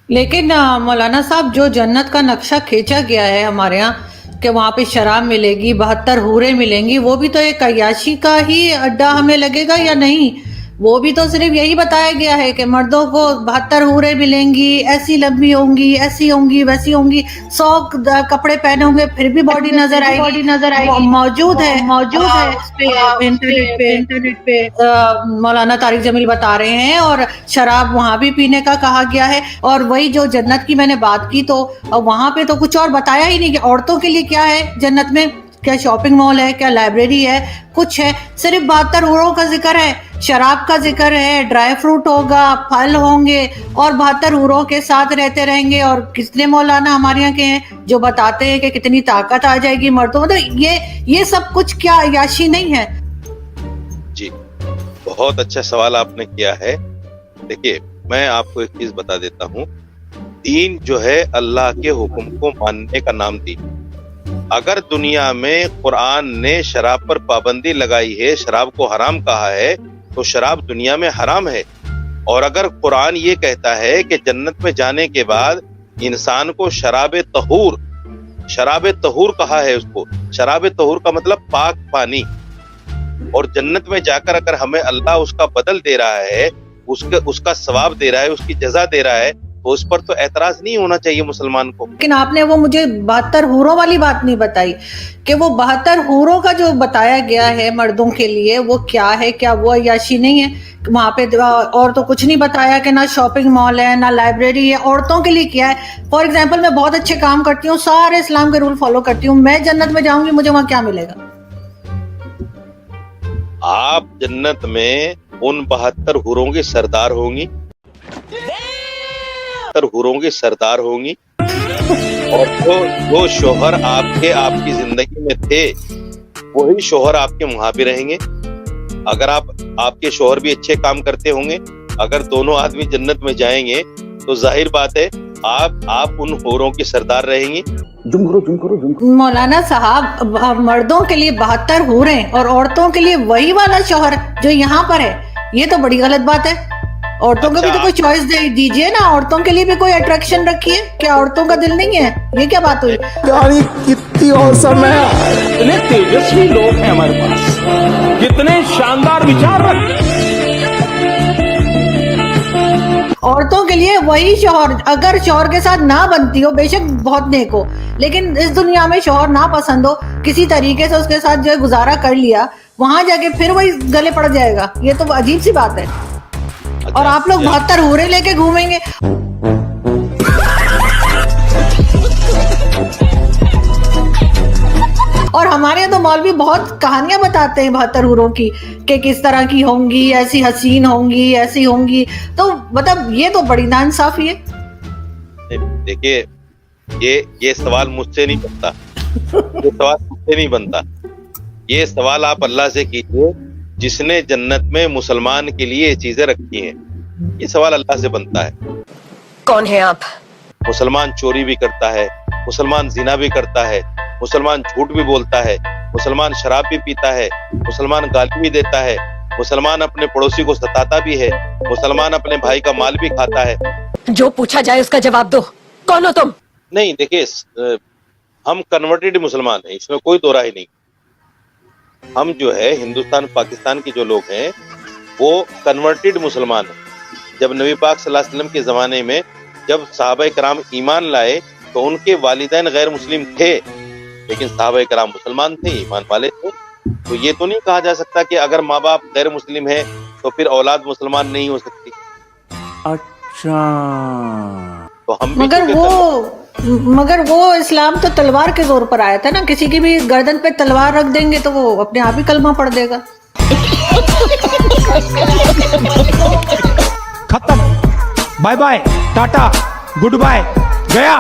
لیکن مولانا صاحب جو جنت کا نقشہ کھینچا گیا ہے ہمارے یہاں کہ وہاں پہ شراب ملے گی، 72 حوریں ملیں گی، وہ بھی تو ایک عیاشی کا ہی اڈا ہمیں لگے گا یا نہیں؟ وہ بھی تو صرف یہی بتایا گیا ہے کہ مردوں کو 72 حوریں ملیں گی، ایسی لمبی ہوں گی، ایسی ہوں گی، ویسی ہوں گی، 100 کپڑے پہنے ہوں گے پھر بھی باڈی نظر آئے گی۔ موجود ہے اس پہ انٹرنیٹ پہ مولانا طارق جمیل بتا رہے ہیں، اور شراب وہاں بھی پینے کا کہا گیا ہے۔ اور وہی جو جنت کی میں نے بات کی تو وہاں پہ تو کچھ اور بتایا ہی نہیں کہ عورتوں کے لیے کیا ہے جنت میں، کیا شاپنگ مال ہے، کیا لائبریری ہے، کچھ ہے؟ صرف 72 حوروں کا ذکر ہے، شراب کا ذکر ہے، ڈرائی فروٹ ہوگا، پھل ہوں گے، اور 72 حوروں کے ساتھ رہتے رہیں گے۔ اور کتنے مولانا ہمارے یہاں کے ہیں جو بتاتے ہیں کہ کتنی طاقت آ جائے گی مردوں میں۔ تو یہ سب کچھ کیا عیاشی نہیں ہے؟ جی بہت اچھا سوال آپ نے کیا ہے۔ دیکھیے میں آپ کو ایک چیز بتا دیتا ہوں، دین جو ہے اللہ کے حکم کو ماننے کا نام دین۔ اگر دنیا میں قرآن نے شراب پر پابندی لگائی ہے، شراب کو حرام کہا ہے، تو شراب دنیا میں حرام ہے۔ اور اگر قرآن یہ کہتا ہے کہ جنت میں جانے کے بعد انسان کو شراب طہور کہا ہے، اس کو شراب طہور کا مطلب پاک پانی، اور جنت میں جا کر اگر ہمیں اللہ اس کا بدل دے رہا ہے، اس کا ثواب دے رہا ہے، اس کی جزا دے رہا ہے، تو اس پر تو اعتراض نہیں ہونا چاہیے مسلمان کو۔ لیکن آپ نے وہ مجھے 72 حوروں والی بات نہیں بتائی کہ وہ 72 حوروں کا جو بتایا گیا ہے مردوں کے لیے وہ کیا ہے؟ کیا وہ عیاشی نہیں ہے؟ وہاں پہ اور تو کچھ نہیں بتایا کہ نہ شاپنگ مال ہے، نہ لائبریری ہے۔ عورتوں کے لیے کیا ہے؟ فار ایگزامپل میں بہت اچھے کام کرتی ہوں، سارے اسلام کے رول فالو کرتی ہوں، میں جنت میں جاؤں گی، مجھے وہاں کیا ملے گا؟ آپ جنت میں ان 72 حوروں کی سردار ہوں گی، حوروں کی سردار ہوں گی، اور جو شوہر آپ کی زندگی میں تھے وہی شوہر آپ کے وہاں بھی رہیں گے۔ اگر آپ کے شوہر بھی اچھے کام کرتے ہوں گے، اگر دونوں آدمی جنت میں جائیں گے تو ظاہر بات ہے آپ ان حوروں کی سردار رہیں گی۔ مولانا صاحب مردوں کے لیے 72 حوریں اور عورتوں کے لیے وہی والا شوہر جو یہاں پر ہے، یہ تو بڑی غلط بات ہے۔ عورتوں کو بھی تو کوئی چوائس دیجیے نا، عورتوں کے لیے بھی کوئی اٹریکشن رکھیے۔ کیا عورتوں کا دل نہیں ہے؟ یہ کیا بات ہوئی؟ کتنی اوسم ہے، اتنے تیجسوی لوگ ہیں ہمارے پاس، کتنے شاندار وچار رکھتے ہیں۔ عورتوں کے لیے وہی شوہر، اگر شوہر کے ساتھ نہ بنتی ہو، بے شک بہت نیک ہو، لیکن اس دنیا میں شوہر نہ پسند ہو، کسی طریقے سے اس کے ساتھ جو ہے گزارا کر لیا، وہاں جا کے پھر وہی گلے پڑ جائے گا، یہ تو عجیب سی بات ہے۔ اور آپ لوگ 72 حوریں لے کے گھومیں گے۔ اور ہمارے یہاں تو مولوی بہت کہانیاں بتاتے ہیں 72 حوروں کی کہ کس طرح کی ہوں گی، ایسی حسین ہوں گی، ایسی ہوں گی، تو مطلب یہ تو بڑی ناانصافی ہے۔ دیکھیے یہ سوال مجھ سے نہیں بنتا، یہ سوال آپ اللہ سے کیجیے جس نے جنت میں مسلمان کے لیے یہ چیزیں رکھی ہیں، یہ سوال اللہ سے بنتا ہے۔ کون ہے آپ؟ مسلمان چوری بھی کرتا ہے، مسلمان زنا بھی کرتا ہے، مسلمان جھوٹ بھی بولتا ہے، مسلمان شراب بھی پیتا ہے، مسلمان گالی بھی دیتا ہے، مسلمان اپنے پڑوسی کو ستاتا بھی ہے، مسلمان اپنے بھائی کا مال بھی کھاتا ہے۔ جو پوچھا جائے اس کا جواب دو، کون ہو تم؟ نہیں دیکھیے، ہم کنورٹڈ مسلمان ہیں، اس میں کوئی دو رائے نہیں۔ ہم جو ہے ہندوستان پاکستان کے جو لوگ ہیں وہ کنورٹڈ مسلمان ہیں۔ جب نبی پاک صلی اللہ علیہ وسلم کے زمانے میں جب صحابہ کرام ایمان لائے تو ان کے والدین غیر مسلم تھے، لیکن صحابہ کرام مسلمان تھے، ایمان والے تھے۔ تو یہ تو نہیں کہا جا سکتا کہ اگر ماں باپ غیر مسلم ہیں تو پھر اولاد مسلمان نہیں ہو سکتی۔ اچھا، تو ہم بھی مگر وہ اسلام تو تلوار کے زور پر آیا تھا نا، کسی کی بھی گردن پہ تلوار رکھ دیں گے تو وہ اپنے آپ ہی کلمہ پڑھ دے گا۔ ختم، bye bye, tata, good bye, گیا۔